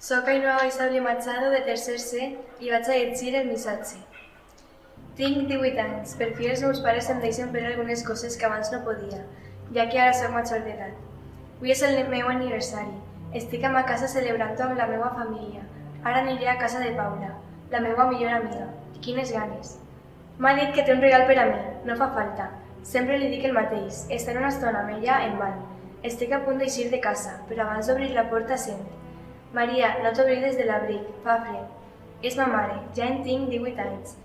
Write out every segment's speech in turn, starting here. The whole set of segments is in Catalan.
Soc Ainhoa Baisable Machado, de tercer C, i vaig a llegir el missatge. Tinc 18 anys, per fi els meus pares em deixen fer algunes coses que abans no podia, ja que ara soc major d'edat. Avui és el meu aniversari. Estic a ma casa celebrant-ho amb la meva família. Ara aniré a casa de Paula, la meva millor amiga. Quines ganes! M'ha dit que té un regal per a mi, no fa falta. Sempre li dic el mateix, estar una estona amb ella en van. Estic a punt d'eixir de casa, però abans d'obrir la porta sent: Maria, no t'oblides de l'abric, fa fred. És ma mare, ja en tinc 18 anys,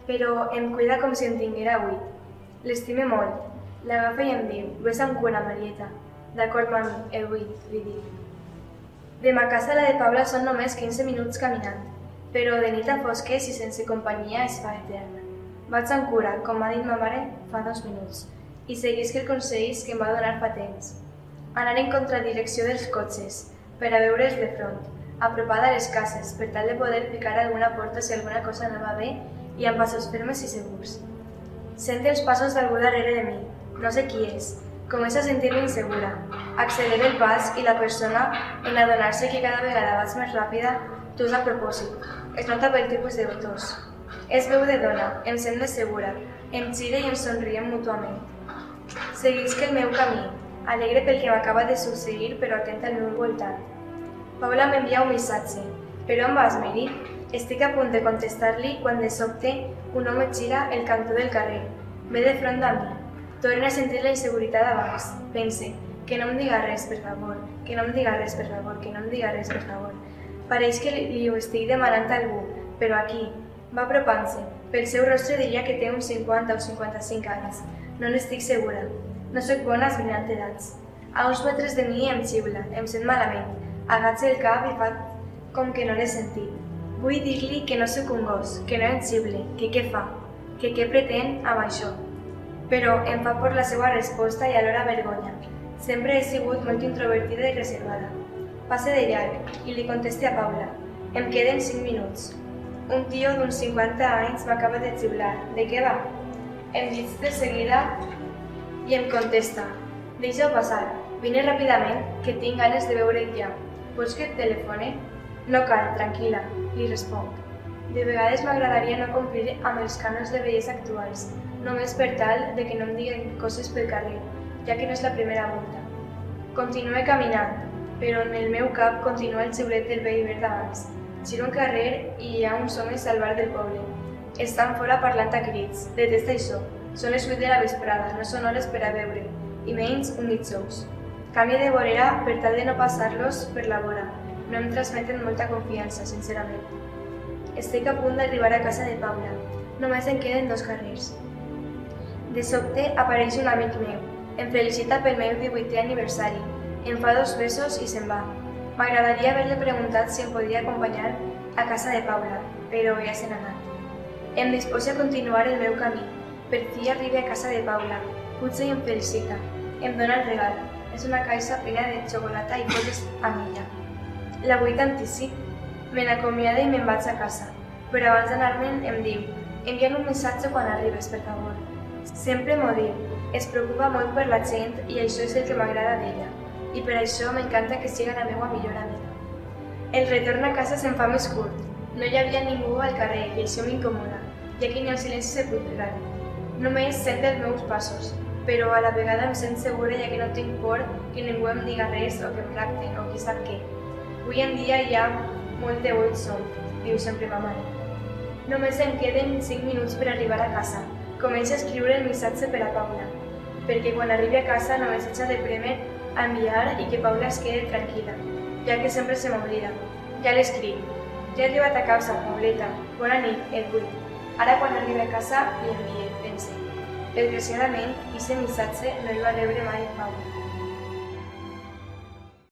però em cuida com si en tinguera 8. L'estime molt. L'agafa i em diu: ves amb cura, Marieta. D'acord, mami, el 8, li dic. De ma casa a la de Paula són només 15 minuts caminant, però de nit a fosques i sense companyia es fa eterna. Vaig amb cura, com m'ha dit ma mare fa 2 minuts, i seguisc el consell que em va donar fa temps. Anar en contradirecció dels cotxes, per a veure'ls de front, apropada a les cases, per tal de poder picar alguna porta si alguna cosa no va bé, i amb passos fermes i segurs. Sent els passos d'algú darrere de mi, no sé qui és. Començo a sentir-me insegura. Accelero el pas i la persona, en adonar-se que cada vegada vaig més ràpida, tus a propòsit. Es nota pel tipus de tos. És veu de dona, em sent més segura, em gira i em somriem mútuament. Seguisc el meu camí, alegre pel que m'acaba de succeir, però atenta al meu voltant. Paula m'envia un missatge. Per on vas, Mary? Estic a punt de contestar-li quan de sobte un home gira el cantó del carrer. Ve de front a mi. Torno a sentir la inseguretat abans. Pense: que no em diga res, per favor, que no em diga res, per favor, que no em diga res, per favor. Pareix que li ho estic demanant a algú, però aquí. Va apropant-se. Pel seu rostre diria que té uns 50 o 55 anys. No n'estic segura. No soc bona esbrinant edats. A uns metres de mi em xiula, em sent malament. Agatxa el cap i fa com que no l'he sentit. Vull dir-li que no soc un gos, que no em xiule, que què fa, que què pretén amb això. Però em fa por la seva resposta i alhora vergonya. Sempre he sigut molt introvertida i reservada. Passe de llarg i li conteste a Paula. Em queden 5 minuts. Un tio d'uns 50 anys m'acaba de xiular. De què va? Em dic de seguida i em contesta: deixa-ho passar, vine ràpidament, que tinc ganes de veure't ja. Vols que et telefone? No cal, tranquil·la, li responc. De vegades m'agradaria no complir amb els cànons de bellesa actuals, només per tal de que no em diguen coses pel carrer, ja que no és la primera volta. Continuo caminant, però en el meu cap continua el xiulet del vell verd d'abans. Giro un carrer i hi ha uns homes al bar del poble. Estan fora parlant a crits. Detesta això. Són les 8 de la vesprada, no són hores per a beure, i menys un dijous. Canvio de vorera per tal de no passar-los per la vora. No em transmeten molta confiança, sincerament. Estic a punt d'arribar a casa de Paula. Només em queden 2 carrers. De sobte apareix un amic meu. Em felicita pel meu 18è aniversari. Em fa 2 besos i se'n va. M'agradaria haver-li preguntat si em podia acompanyar a casa de Paula, però ja se n'ha anat. Em disposo a continuar el meu camí. Per fi arribo a casa de Paula. Puja i em felicita. Em dona el regal. És una caixa plena de xocolata i coses amb ella. La vull tantíssim. Me n'acomiada i me'n vaig a casa. Però abans d'anar-me'n em diu: envia'm un missatge quan arribes, per favor. Sempre m'ho diu. Es preocupa molt per la gent i això és el que m'agrada d'ella. I per això m'encanta que sigui la meva millor amiga. El retorn a casa se'm fa més curt. No hi havia ningú al carrer i això m'incomoda, ja que ni el silenci sepulcral. Només sent els meus passos, però a la vegada em sent segura ja que no tinc por que ningú em diga res o que em rapten o qui sap què. Avui en dia hi ha molt de boig sol, diu sempre ma mare. Només em queden 5 minuts per arribar a casa. Començo a escriure el missatge per a Paula, perquè quan arribi a casa només haig de prémer a enviar i que Paula es quede tranquil·la, ja que sempre se m'oblida. Ja l'escric. Ja he arribat a casa, Pauleta. Bona nit, et vull. Ara quan arribi a casa li envie, pense. Desgraciadament, aquest missatge no el va rebre mai Paula.